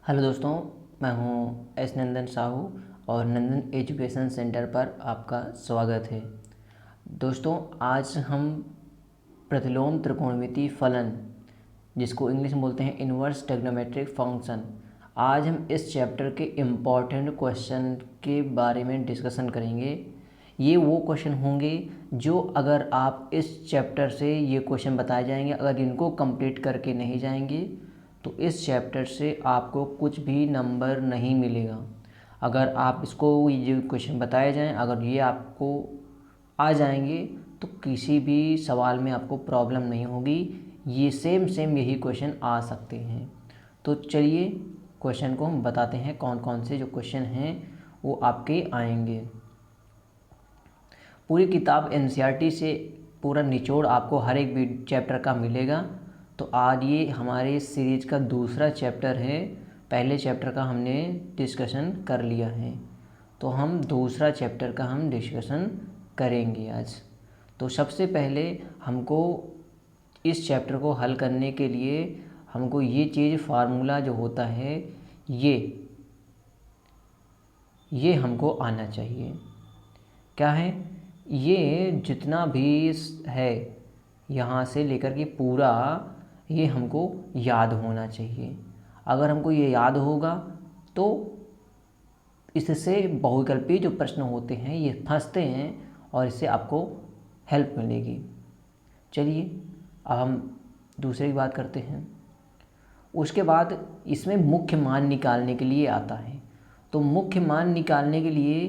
Hello दोस्तों, मैं हूं एस नंदन साहू और नंदन एजुकेशन सेंटर पर आपका स्वागत है। दोस्तों, आज हम प्रतिलोम त्रिकोणमितीय फलन, जिसको इंग्लिश में बोलते हैं इन्वर्स ट्रिग्नोमेट्रिक फंक्शन, आज हम इस चैप्टर के इम्पॉर्टेंट क्वेश्चन के बारे में डिस्कशन करेंगे। ये वो क्वेश्चन होंगे जो अगर आप इस चैप्टर से ये क्वेश्चन बताए जाएंगे, अगर इनको कंप्लीट करके नहीं जाएंगे तो इस चैप्टर से आपको कुछ भी नंबर नहीं मिलेगा। अगर आप इसको ये क्वेश्चन बताए जाएं, अगर ये आपको आ जाएंगे तो किसी भी सवाल में आपको प्रॉब्लम नहीं होगी। ये सेम यही क्वेश्चन आ सकते हैं। तो चलिए क्वेश्चन को हम बताते हैं, कौन कौन से जो क्वेश्चन हैं वो आपके आएंगे। पूरी किताब एनसीईआरटी से पूरा निचोड़ आपको हर एक चैप्टर का मिलेगा। तो आज ये हमारे सीरीज़ का दूसरा चैप्टर है। पहले चैप्टर का हमने डिस्कशन कर लिया है, तो हम दूसरा चैप्टर का हम डिस्कशन करेंगे आज। तो सबसे पहले हमको इस चैप्टर को हल करने के लिए हमको ये चीज़ फार्मूला जो होता है ये हमको आना चाहिए। क्या है ये? जितना भी है यहाँ से लेकर के पूरा ये हमको याद होना चाहिए। अगर हमको ये याद होगा तो इससे बहुविकल्पीय जो प्रश्न होते हैं ये फंसते हैं और इससे आपको हेल्प मिलेगी। चलिए अब हम दूसरे की बात करते हैं। उसके बाद इसमें मुख्य मान निकालने के लिए आता है। तो मुख्य मान निकालने के लिए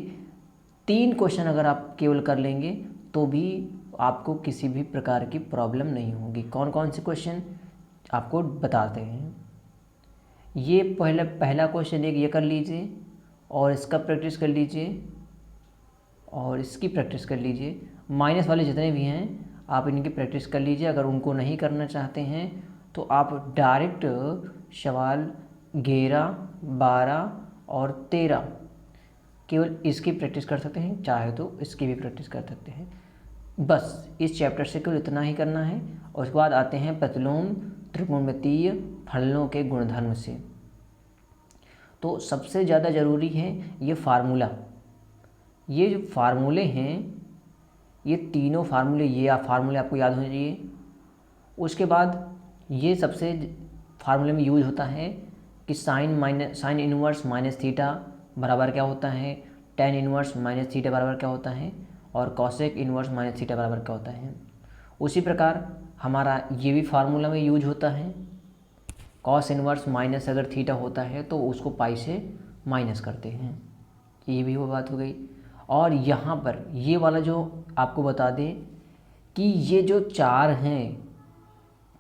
3 क्वेश्चन अगर आप केवल कर लेंगे तो भी आपको किसी भी प्रकार की प्रॉब्लम नहीं होगी। कौन कौन से क्वेश्चन आपको बताते हैं। ये पहला क्वेश्चन एक ये कर लीजिए और इसका प्रैक्टिस कर लीजिए और इसकी प्रैक्टिस कर लीजिए। माइनस वाले जितने भी हैं आप इनकी प्रैक्टिस कर लीजिए। अगर उनको नहीं करना चाहते हैं तो आप डायरेक्ट सवाल 11, 12 और 13 केवल इसकी प्रैक्टिस कर सकते हैं, चाहे तो इसकी भी प्रैक्टिस कर सकते हैं। बस इस चैप्टर से केवल इतना ही करना है। और उसके बाद आते हैं प्रतिलोम त्रिकोणमितीय फलनों के गुणधर्म से। तो सबसे ज़्यादा ज़रूरी है ये फार्मूला। ये जो फार्मूले हैं ये तीनों फार्मूले, ये फार्मूले आपको याद होने चाहिए। उसके बाद ये सबसे फार्मूले में यूज होता है कि साइन इनवर्स माइनस थीटा बराबर क्या होता है, टेन इनवर्स माइनस थीटा बराबर क्या होता है और कॉसेक इनवर्स माइनस थीटा बराबर क्या होता है। उसी प्रकार हमारा ये भी फार्मूला में यूज होता है। कॉस इनवर्स माइनस अगर थीटा होता है तो उसको पाई से माइनस करते हैं। ये भी वो बात हो गई। और यहाँ पर ये वाला जो आपको बता दें कि ये जो 4 हैं,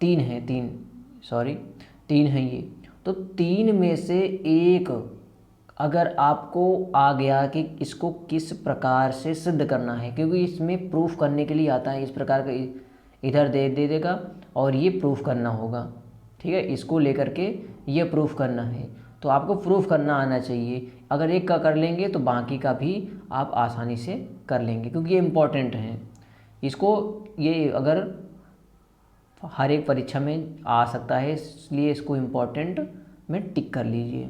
3 हैं, 3 हैं ये। तो 3 में से एक अगर आपको आ गया कि इसको किस प्रकार से सिद्ध करना है, क्योंकि इसमें प्रूफ करने के लिए आता है। इस प्रकार का इधर दे देगा और ये प्रूफ करना होगा। ठीक है, इसको लेकर के ये प्रूफ करना है। तो आपको प्रूफ करना आना चाहिए। अगर एक का कर लेंगे तो बाकी का भी आप आसानी से कर लेंगे, क्योंकि ये इम्पॉर्टेंट है। इसको ये अगर हर एक परीक्षा में आ सकता है, इसलिए इसको इम्पॉर्टेंट में टिक कर लीजिए।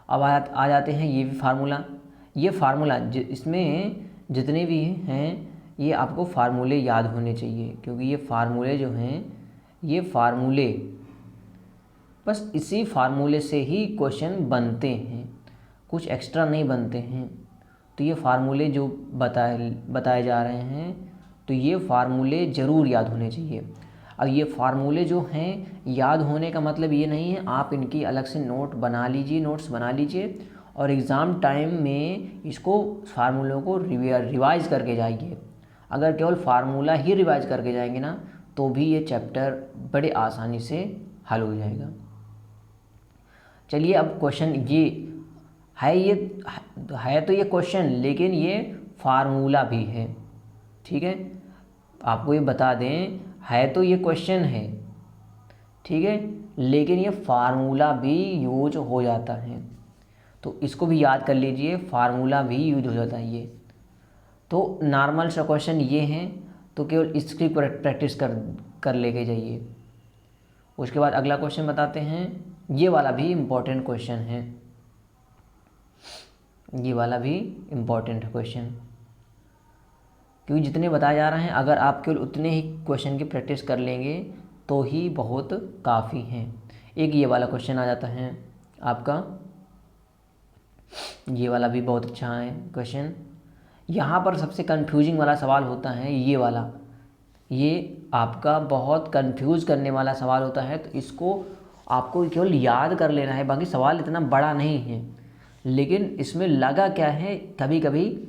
अब आ जाते हैं ये भी फार्मूला। ये फार्मूला इसमें जितने भी हैं ये आपको फार्मूले याद होने चाहिए, क्योंकि ये फार्मूले जो हैं ये फार्मूले बस इसी फार्मूले से ही क्वेश्चन बनते हैं, कुछ एक्स्ट्रा नहीं बनते हैं। तो ये फार्मूले जो बताए जा रहे हैं तो ये फार्मूले ज़रूर याद होने चाहिए। अब ये फार्मूले जो हैं याद होने का मतलब ये नहीं है आप इनकी अलग से नोट्स बना लीजिए और एग्ज़ाम टाइम में इसको फार्मूलों को रिवाइज़ करके जाइए। अगर केवल फार्मूला ही रिवाइज़ करके जाएंगे ना तो भी ये चैप्टर बड़े आसानी से हल हो जाएगा। चलिए अब क्वेश्चन ये है तो ये क्वेश्चन, लेकिन ये फार्मूला भी है। ठीक है, आपको ये बता दें, है तो ये क्वेश्चन है, ठीक है, लेकिन ये फार्मूला भी यूज हो जाता है। तो इसको भी याद कर लीजिए, फार्मूला भी यूज हो जाता है ये। तो नॉर्मल सा क्वेश्चन ये हैं, तो केवल इसकी प्रैक्टिस कर लेके जाइए। उसके बाद अगला क्वेश्चन बताते हैं ये वाला भी इम्पोर्टेंट क्वेश्चन है, ये वाला भी इम्पोर्टेंट है क्वेश्चन, क्योंकि जितने बताए जा रहे हैं अगर आप केवल उतने ही क्वेश्चन की प्रैक्टिस कर लेंगे तो ही बहुत काफ़ी हैं। एक ये वाला क्वेश्चन आ जाता है आपका, ये वाला भी बहुत अच्छा है क्वेश्चन। यहाँ पर सबसे कंफ्यूजिंग वाला सवाल होता है ये वाला, ये आपका बहुत कंफ्यूज करने वाला सवाल होता है, तो इसको आपको केवल याद कर लेना है। बाकी सवाल इतना बड़ा नहीं है, लेकिन इसमें लगा क्या है, कभी कभी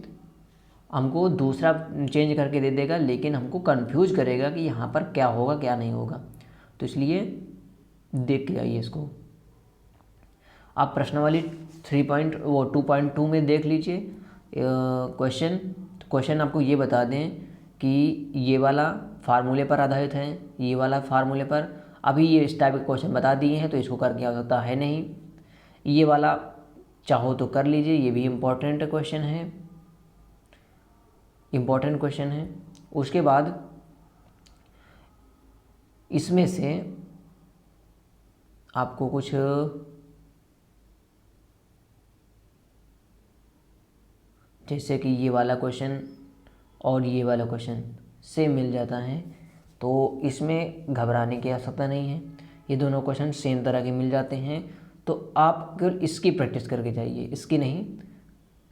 हमको दूसरा चेंज करके दे देगा, लेकिन हमको कंफ्यूज करेगा कि यहाँ पर क्या होगा क्या नहीं होगा। तो इसलिए देख के आइए इसको। आप प्रश्नावली 2.2 में देख लीजिए क्वेश्चन आपको ये बता दें कि ये वाला फार्मूले पर आधारित है, ये वाला फार्मूले पर। अभी ये इस टाइप के क्वेश्चन बता दिए हैं तो इसको करके आवश्यकता है नहीं। ये वाला चाहो तो कर लीजिए, ये भी इम्पोर्टेंट क्वेश्चन है, इम्पोर्टेंट क्वेश्चन है। उसके बाद इसमें से आपको कुछ जैसे कि ये वाला क्वेश्चन और ये वाला क्वेश्चन सेम मिल जाता है, तो इसमें घबराने की आवश्यकता नहीं है। ये दोनों क्वेश्चन सेम तरह के मिल जाते हैं, तो आप केवल इसकी प्रैक्टिस करके जाइए, इसकी नहीं।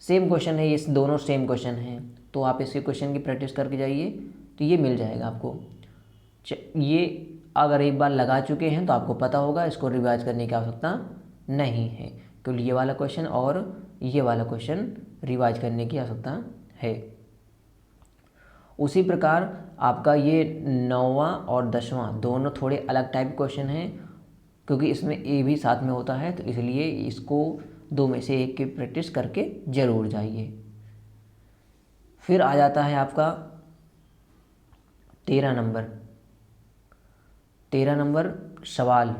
सेम क्वेश्चन है, ये दोनों सेम क्वेश्चन हैं, तो आप इसके क्वेश्चन की प्रैक्टिस करके जाइए तो ये मिल जाएगा आपको। ये अगर एक बार लगा चुके हैं तो आपको पता होगा, इसको रिवाइज करने की आवश्यकता नहीं है, क्योंकि ये वाला क्वेश्चन और ये वाला क्वेश्चन रिवाइज करने की आवश्यकता है। उसी प्रकार आपका ये 9वां और 10वां दोनों थोड़े अलग टाइप क्वेश्चन हैं, क्योंकि इसमें ए भी साथ में होता है, तो इसलिए इसको दो में से एक की प्रैक्टिस करके ज़रूर जाइए। फिर आ जाता है आपका 13 नंबर सवाल।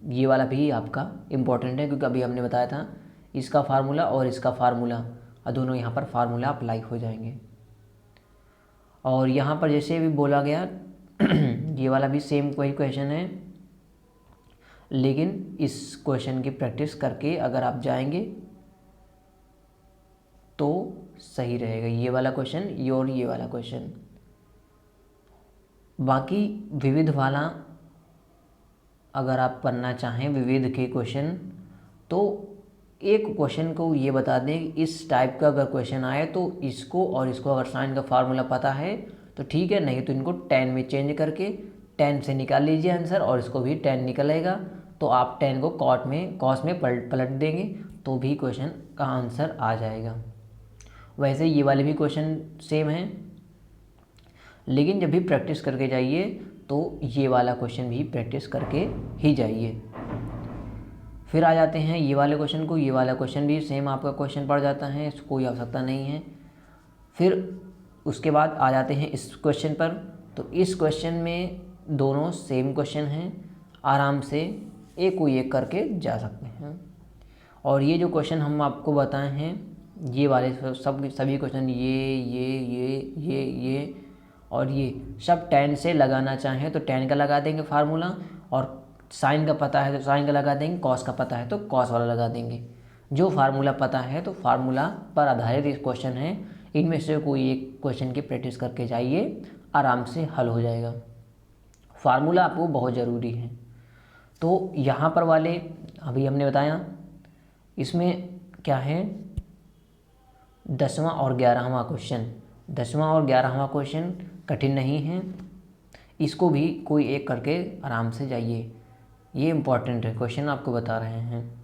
ये वाला भी आपका इम्पोर्टेंट है, क्योंकि अभी हमने बताया था इसका फार्मूला और इसका फार्मूला, और दोनों यहाँ पर फार्मूला अप्लाई हो जाएंगे। और यहाँ पर जैसे भी बोला गया ये वाला भी सेम वही क्वेश्चन है, लेकिन इस क्वेश्चन की प्रैक्टिस करके अगर आप जाएंगे तो सही रहेगा। ये वाला क्वेश्चन ये और ये वाला क्वेश्चन। बाकी विविध वाला अगर आप पढ़ना चाहें विविध के क्वेश्चन, तो एक क्वेश्चन को ये बता दें कि इस टाइप का अगर क्वेश्चन आए तो इसको और इसको अगर साइन का फार्मूला पता है तो ठीक है, नहीं तो इनको 10 में चेंज करके 10 से निकाल लीजिए आंसर, और इसको भी 10 निकलेगा तो आप 10 को कॉस में पलट देंगे तो भी क्वेश्चन का आंसर आ जाएगा। वैसे ये वाले भी क्वेश्चन सेम हैं, लेकिन जब भी प्रैक्टिस करके जाइए तो ये वाला क्वेश्चन भी प्रैक्टिस करके ही जाइए। फिर आ जाते हैं ये वाले क्वेश्चन को, ये वाला क्वेश्चन भी सेम आपका क्वेश्चन पड़ जाता है, इसको कोई आवश्यकता नहीं है। फिर उसके बाद आ जाते हैं इस क्वेश्चन पर, तो इस क्वेश्चन में दोनों सेम क्वेश्चन हैं, आराम से एक को एक करके जा सकते हैं। और ये जो क्वेश्चन हम आपको बताए हैं ये वाले सभी क्वेश्चन ये और ये सब 10 से लगाना चाहें तो 10 का लगा देंगे फार्मूला, और साइन का पता है तो साइन का लगा देंगे, कॉस का पता है तो कॉस वाला लगा देंगे। जो फार्मूला पता है तो फार्मूला पर आधारित इस क्वेश्चन है, इनमें से कोई एक क्वेश्चन की प्रैक्टिस करके जाइए, आराम से हल हो जाएगा। फार्मूला आपको बहुत ज़रूरी है। तो यहाँ पर वाले अभी हमने बताया, इसमें क्या है 10वां और 11वां क्वेश्चन। 10वां और 11वां क्वेश्चन कठिन नहीं है, इसको भी कोई एक करके आराम से जाइए, ये इम्पॉर्टेंट है क्वेश्चन आपको बता रहे हैं।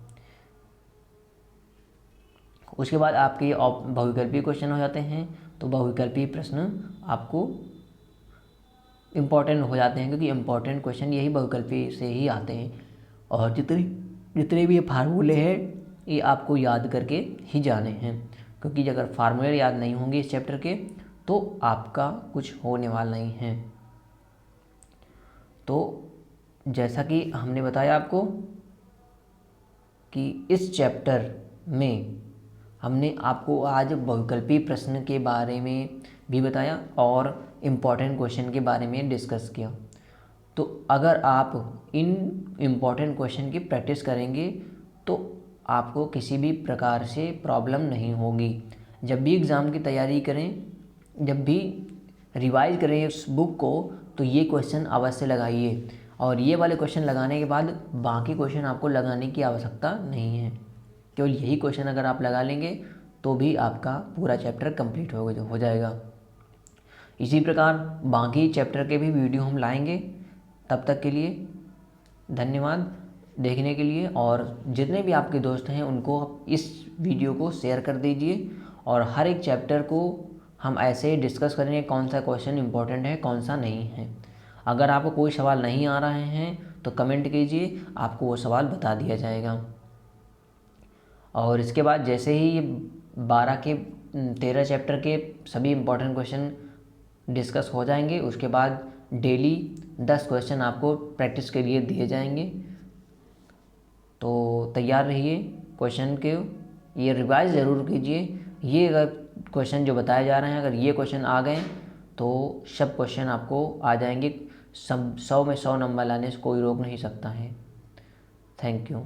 उसके बाद आपके बहुविकल्पी क्वेश्चन हो जाते हैं, तो बहुविकल्पी प्रश्न आपको इम्पॉर्टेंट हो जाते हैं, क्योंकि इम्पॉर्टेंट क्वेश्चन यही बहुविकल्पी से ही आते हैं। और जितने भी ये फार्मूले हैं ये आपको याद करके ही जाने हैं, क्योंकि अगर फार्मूले याद नहीं होंगे इस चैप्टर के तो आपका कुछ होने वाला नहीं है। तो जैसा कि हमने बताया आपको कि इस चैप्टर में हमने आपको आज बहुविकल्पी प्रश्न के बारे में भी बताया और इम्पॉर्टेंट क्वेश्चन के बारे में डिस्कस किया। तो अगर आप इन इम्पॉर्टेंट क्वेश्चन की प्रैक्टिस करेंगे तो आपको किसी भी प्रकार से प्रॉब्लम नहीं होगी। जब भी एग्ज़ाम की तैयारी करें, जब भी रिवाइज करें इस बुक को, तो ये क्वेश्चन अवश्य लगाइए। और ये वाले क्वेश्चन लगाने के बाद बाकी क्वेश्चन आपको लगाने की आवश्यकता नहीं है। केवल यही क्वेश्चन अगर आप लगा लेंगे तो भी आपका पूरा चैप्टर कंप्लीट हो जाएगा। इसी प्रकार बाकी चैप्टर के भी वीडियो हम लाएंगे। तब तक के लिए धन्यवाद देखने के लिए, और जितने भी आपके दोस्त हैं उनको इस वीडियो को शेयर कर दीजिए। और हर एक चैप्टर को हम ऐसे ही डिस्कस करेंगे, कौन सा क्वेश्चन इंपॉर्टेंट है, कौन सा नहीं है। अगर आपको कोई सवाल नहीं आ रहे हैं तो कमेंट कीजिए, आपको वो सवाल बता दिया जाएगा। और इसके बाद जैसे ही ये 12 के 13 चैप्टर के सभी इम्पोर्टेंट क्वेश्चन डिस्कस हो जाएंगे, उसके बाद डेली 10 क्वेश्चन आपको प्रैक्टिस के लिए दिए जाएंगे। तो तैयार रहिए क्वेश्चन के, ये रिवाइज ज़रूर कीजिए। ये अगर क्वेश्चन जो बताए जा रहे हैं, अगर ये क्वेश्चन आ गए तो सब क्वेश्चन आपको आ जाएंगे। सब 100 में 100 नंबर लाने से कोई रोक नहीं सकता है। Thank you.